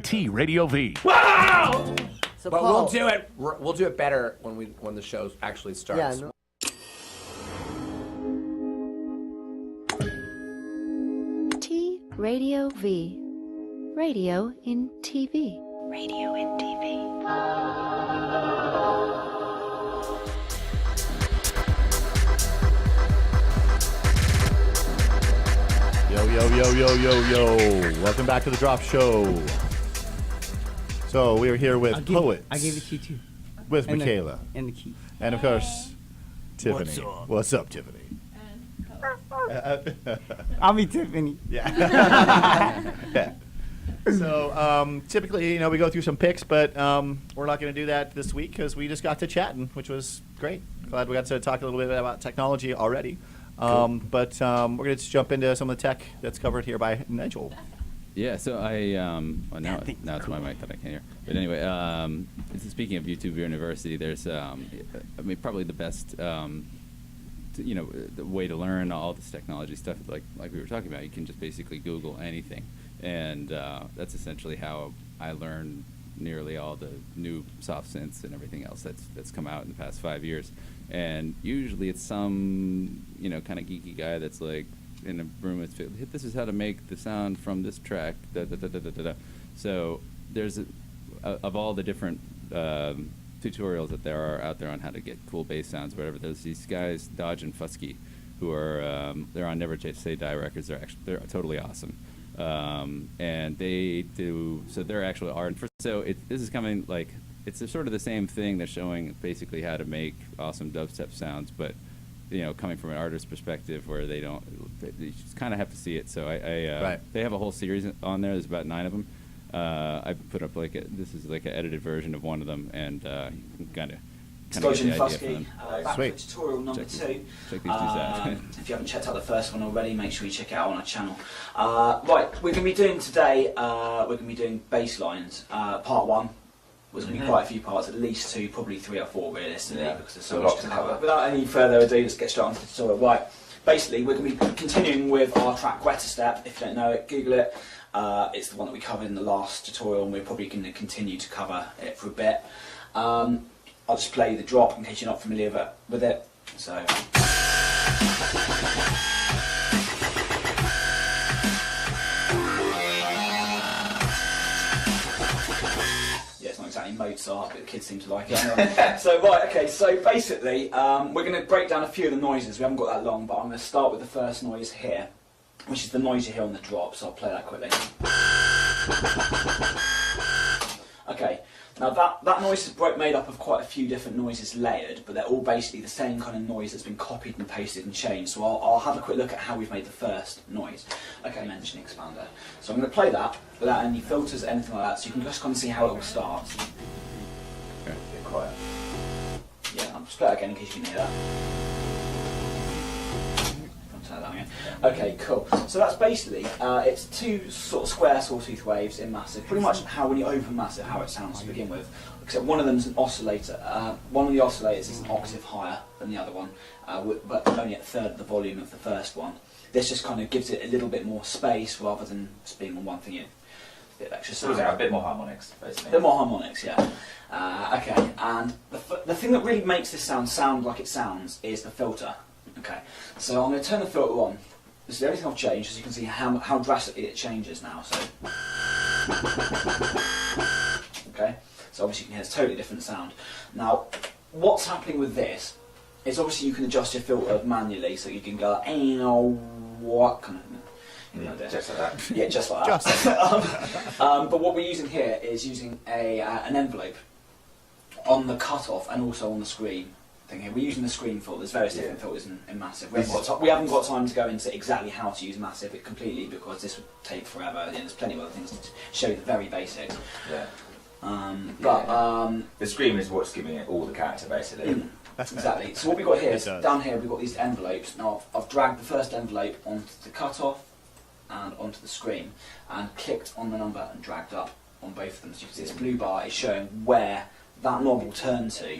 T Radio V. Wow! So But Paul, we'll do it better when the show actually starts. Yeah. No. T Radio V. Radio in TV. Radio in TV. Yo. Welcome back to the Drop Show. So we are here with poets. I gave it to you too. With And Michaela. And the key. And of course, Tiffany. What's up, Tiffany? I'll be Tiffany. Yeah. Yeah. So typically, we go through some picks, but we're not going to do that this week because we just got to chatting, which was great. Glad we got to talk a little bit about technology already. Cool. But we're going to just jump into some of the tech that's covered here by Nigel. Yeah, so now it's my mic that I can't hear. But anyway, speaking of YouTube University, there's probably the best the way to learn all this technology stuff, like we were talking about. You can just basically Google anything, and that's essentially how I learned nearly all the new soft synths and everything else that's come out in the past 5 years. And usually it's some kind of geeky guy that's like in a room with, this is how to make the sound from this track, da da da da da da. So there's of all the different tutorials that there are out there on how to get cool bass sounds, whatever. There's these guys, Dodge and Fuski, who are they're on Never Say Die Records. They're totally awesome, and they do they're actually art. So this is coming like it's sort of the same thing. They're showing basically how to make awesome dubstep sounds, but coming from an artist's perspective, where they just kind of have to see it. So they have a whole series on there. There's about 9 of them. I put up this is like an edited version of one of them, and you can kind of Dodge and get the idea from Fuski, them. back to tutorial number 2. Check these dudes out. If you haven't checked out the first one already, make sure you check it out on our channel. Right, we're going to be doing today, bass lines. Part 1. There's going to be quite a few parts, at least 2, probably 3 or 4 realistically, because there's so much to cover. Without any further ado, let's get straight on to the tutorial. Right, basically we're going to be continuing with our track Wetter Step. If you don't know it, Google it. It's the one that we covered in the last tutorial, and we're probably going to continue to cover it for a bit. I'll just play the drop in case you're not familiar with it. So. Mozart, but the kids seem to like it anyway. So basically we're going to break down a few of the noises. We haven't got that long, but I'm going to start with the first noise here, which is the noise you hear on the drop, so I'll play that quickly. Okay, now that noise is made up of quite a few different noises layered, but they're all basically the same kind of noise that's been copied and pasted and changed. So I'll have a quick look at how we've made the first noise. Okay, mentioning expander. So I'm going to play that without any filters or anything like that, so you can just kind of see how it all starts. Okay. A bit quiet. Yeah, I'll just play it again in case you can hear that. Turn that again. Okay, cool. So that's basically, it's 2 sort of square sawtooth waves in massive. Pretty much how when you open massive, how it sounds to begin with. Except one of them is an oscillator. One of the oscillators is an octave higher than the other one, but only at a third of the volume of the first one. This just kind of gives it a little bit more space rather than just being on one thing. A bit of extra sound. So a bit more harmonics, basically. A bit more harmonics, yeah. Okay, and the thing that really makes this sound like it sounds is the filter. Okay, so I'm going to turn the filter on. This is the only thing I've changed, as you can see how drastically it changes now. So, okay, so obviously you can hear it's a totally different sound. Now, what's happening with this is obviously you can adjust your filter manually, so you can go, what kind of. Just like that. Yeah, just like that. But what we're using here is using an envelope on the cutoff and also on the screen thing here. We're using the screen filter. There's various different filters in Massive. We haven't got time to go into exactly how to use Massive completely because this would take forever. And there's plenty of other things to show you the very basics. Yeah. The screen is what's giving it all the character, basically. Exactly. So what we've got here is, down here we've got these envelopes. Now I've dragged the first envelope onto the cutoff and onto the screen and clicked on the number and dragged up on both of them. So you can see this blue bar is showing where that knob will turn to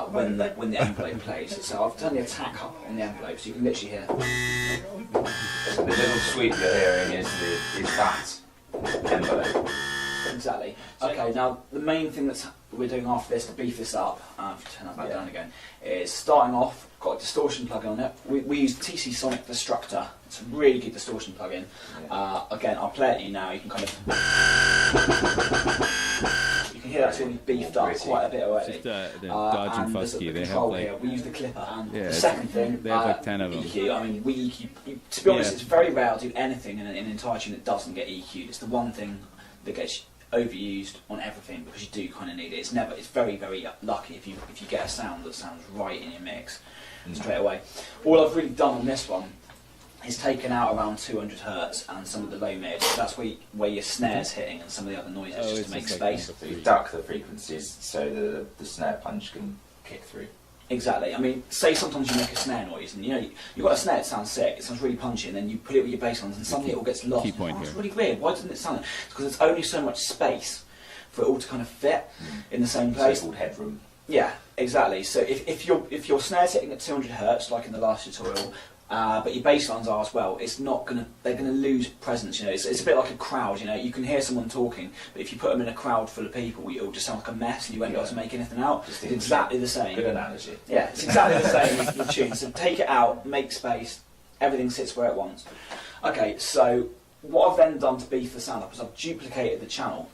when the envelope plays. So I've turned the attack up on the envelope so you can literally hear. So the little sweep you're hearing is that envelope. Exactly. Okay, now the main thing we're doing after this to beef this up, if you turn that back down again, is starting off, got a distortion plug on it. We use TC Sonic Destructor. It's a really good distortion plug-in. Yeah. Again, I'll play it to you now. You can kind of... You can hear that's really beefed up quite a bit already. Just the Dodge and Fuski, they have like... Here. We use the clipper. And yeah, the second thing, they have like 10 of them. EQ. I mean, we EQ... To be honest, it's very rare to do anything in an entire tune that doesn't get EQ'd. It's the one thing that gets overused on everything because you do kind of need it. It's very, very lucky if you get a sound that sounds right in your mix straight away. All I've really done on this one is taken out around 200 hertz and some of the low mid. That's where your snare's hitting and some of the other noises just to make space. So you duck the frequencies so the snare punch can kick through. Exactly. I mean, say sometimes you make a snare noise and you've got a snare that sounds sick, it sounds really punchy, and then you put it with your bass lines and suddenly it all gets lost. It's really weird. Why doesn't it sound like? It's because there's only so much space for it all to kind of fit in the same place. So it's called headroom. Yeah, exactly. So if your snare's hitting at 200 hertz, like in the last tutorial, but your bass lines are as well, they're gonna lose presence. It's a bit like a crowd. You can hear someone talking, but if you put them in a crowd full of people, it'll just sound like a mess, and you won't be able to make anything out. It's exactly the same. Good analogy. Yeah, it's exactly the same with tunes. So take it out, make space, everything sits where it wants. Okay, so what I've then done to beef the sound up is I've duplicated the channel.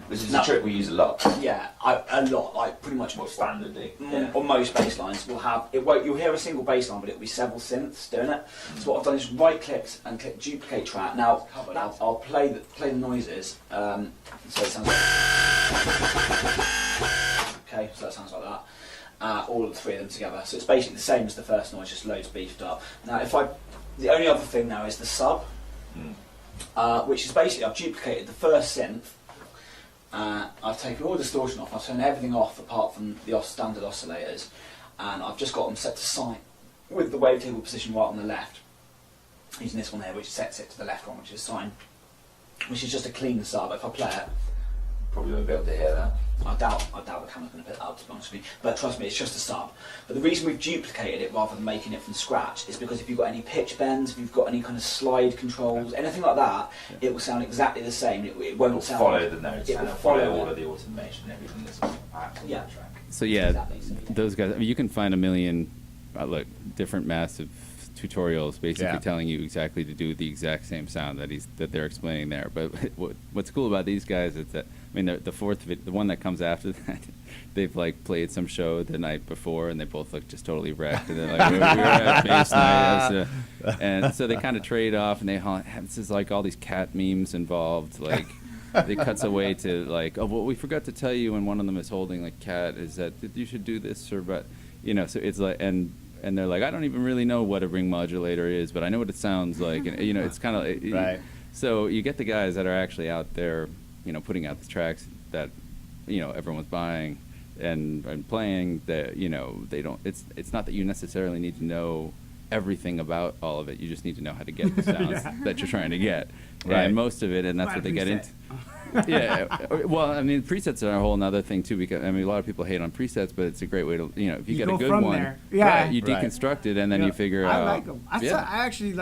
This is a trick we use a lot. Yeah, a lot, like pretty much more standardly. On most bass lines, you'll hear a single bass line, but it'll be several synths doing it. So what I've done is right-clicked and click duplicate track. Now I'll play the noises. So it sounds like... Okay, so that sounds like that. All of the three of them together. So it's basically the same as the first noise, just loads beefed up. Now the only other thing now is the sub, which is basically I've duplicated the first synth. I've taken all the distortion off, I've turned everything off apart from the standard oscillators, and I've just got them set to sine with the wavetable position right on the left, using this one here which sets it to the left one, which is sine, which is just a clean sub. If I play it, probably won't be able to hear that. I doubt the camera's going to pick that up, to be honest with you, but trust me, it's just a sub. But the reason we've duplicated it rather than making it from scratch is because if you've got any pitch bends, if you've got any kind of slide controls, anything like that, it will sound exactly the same. It won't sound... follow the notes, it will follow all of the automation, everything that's on the track. So yeah, Exactly. those guys, I mean, you can find a million different massive tutorials basically telling you exactly to do the exact same sound that they're explaining there. But what's cool about these guys is that, I mean, the one that comes after that, they've like played some show the night before and they both look just totally wrecked. And they're like, we were at bass night. And so they kind of trade off, and this is like all these cat memes involved. Like, it cuts away to like, oh, what we forgot to tell you, and one of them is holding like cat, is that you should do this, or but, so it's like, and they're like, I don't even really know what a ring modulator is, but I know what it sounds like, and it's kind of right. So you get the guys that are actually out there, putting out the tracks that everyone's buying and playing. That they don't. It's not that you necessarily need to know everything about all of it. You just need to know how to get the sounds that you're trying to get, right. And most of it, and that's what they get into. Yeah, well, I mean, presets are a whole other thing too, because I mean, a lot of people hate on presets, but it's a great way to, if you get a good one, right, you deconstruct it and then you figure out. I like them. I actually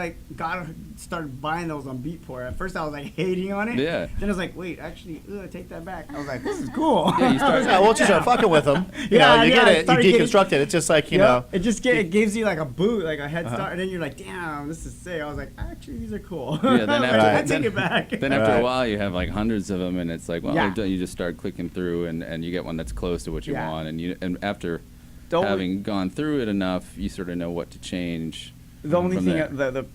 started buying those on Beatport. At first, I was like hating on it. Yeah. Then I was like, wait, actually, take that back. I was like, this is cool. Yeah, you start. Once you start fucking with them, you get it, you deconstruct it. It's just like it just it gives you like a boot, like a head start, and then you're like, damn, this is sick. I was like, actually, these are cool. Yeah. Then after, I take it back. Then after a while, you have like hundreds of them, and it's like, well, you just start clicking through, and you get one that's close to what you want, and after having gone through it enough, you sort of know what to change. The only thing, the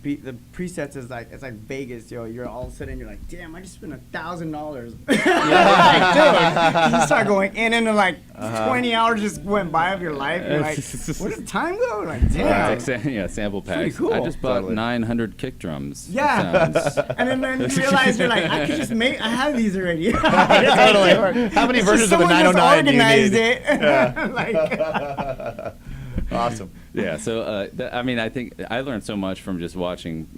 presets is like, it's like Vegas, You're all of a sudden, you're like, damn, I just spent $1,000. Dude, you start going in and like 20 hours just went by of your life. You're like, where did time go? Like, damn. It's like, sample packs. Pretty cool. I just bought 900 kick drums. Yeah. And then you realize you're like, I could just I have these already. Totally. How many versions of the 909 do you need? It. Yeah. Awesome. Yeah, so I mean, I think I learned so much from just watching,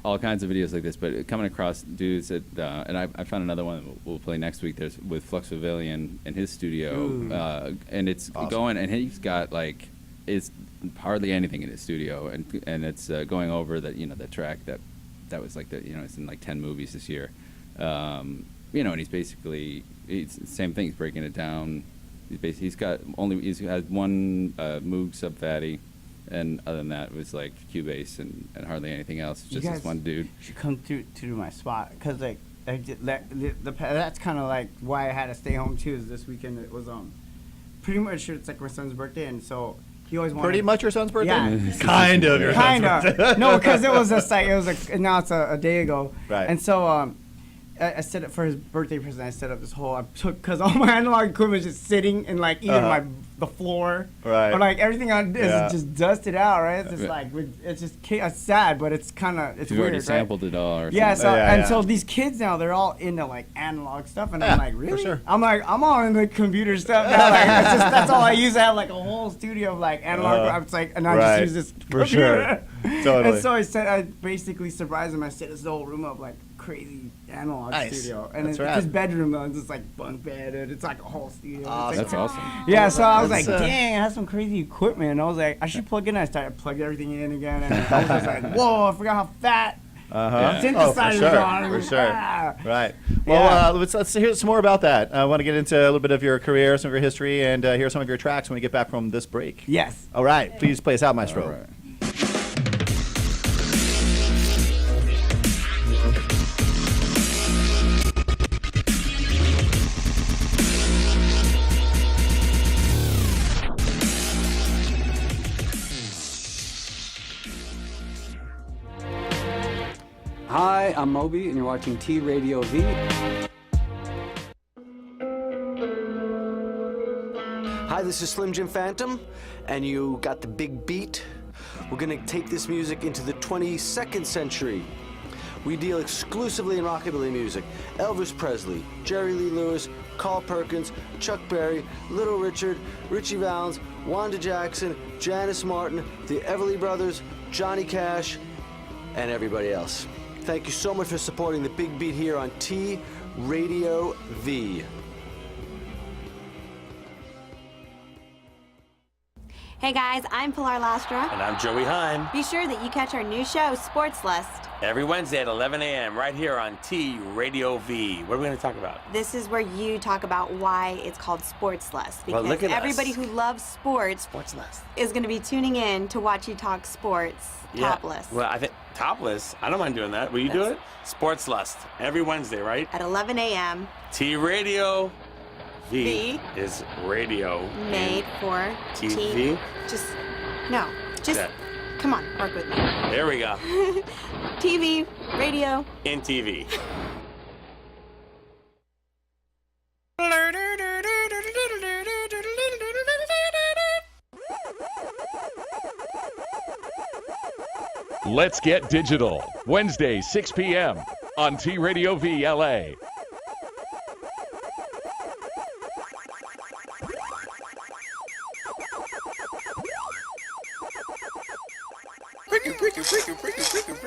all kinds of videos like this. But coming across dudes that, and I found another one that we'll play next week. There's with Flux Pavilion in his studio, and it's awesome. Going, and he's got like, it's hardly anything in his studio, and it's going over that the track that was like it's in like 10 movies this year. and he's basically it's the same thing. He's breaking it down. He's has one Moog sub fatty, and other than that, it was like Cubase and hardly anything else. It's just this one dude. You should come to my spot because like that's kind of like why I had to stay home too. Is this weekend it was pretty much it's like my son's birthday, and so he always wanted. Pretty much your son's birthday. Yeah, kind of your son's birthday. No, because it was now it's a day ago. Right. And so I set up for his birthday present. I set up this whole because all my analog equipment is just sitting in like either the floor, right, or like everything on is just dusted out. Right. It's just like it's just it's sad, but it's kind of it's You've weird. already sampled it all. Or yeah. something. So these kids now they're all into like analog stuff, and I'm like, really? For sure. I'm like I'm all into computer stuff now. Like that's all I use. I have like a whole studio of like analog. It's like and I just use this for sure. Totally. And so I basically surprised him. I set this whole room up like crazy analog studio, and it's his bedroom though. It's just like bunk bed, and it's like a whole studio. That's awesome. Yeah, so I was like, dang, I have some crazy equipment. And I was like, I should plug in. I started plugging everything in again, and I was just like, whoa, I forgot how fat synthesizers are. For sure. Right. Well, let's hear some more about that. I want to get into a little bit of your career, some of your history, and hear some of your tracks when we get back from this break. Yes. All right. Please play us out, Maestro. All right. Hi, I'm Moby, and you're watching T Radio V. Hi, this is Slim Jim Phantom, and you got the big beat. We're gonna take this music into the 22nd century. We deal exclusively in rockabilly music. Elvis Presley, Jerry Lee Lewis, Carl Perkins, Chuck Berry, Little Richard, Richie Valens, Wanda Jackson, Janice Martin, the Everly Brothers, Johnny Cash, and everybody else. Thank you so much for supporting the Big Beat here on T Radio V. Hey guys, I'm Pilar Lastra. And I'm Joey Heim. Be sure that you catch our new show, Sports List. Every Wednesday at 11 a.m. right here on T Radio V. What are we going to talk about? This is where you talk about why it's called Sports List. Because well, look at everybody us. who loves sports is going to be tuning in to watch you talk sports topless. Well, I think topless. I don't mind doing that. Will you do it? Sports Lust. Every Wednesday, right? At 11 a.m. T Radio V is radio. Made for TV. Come on, work with me. There we go. TV, radio. In TV. Let's Get Digital, Wednesday, 6 p.m. on T Radio V LA. Freaking.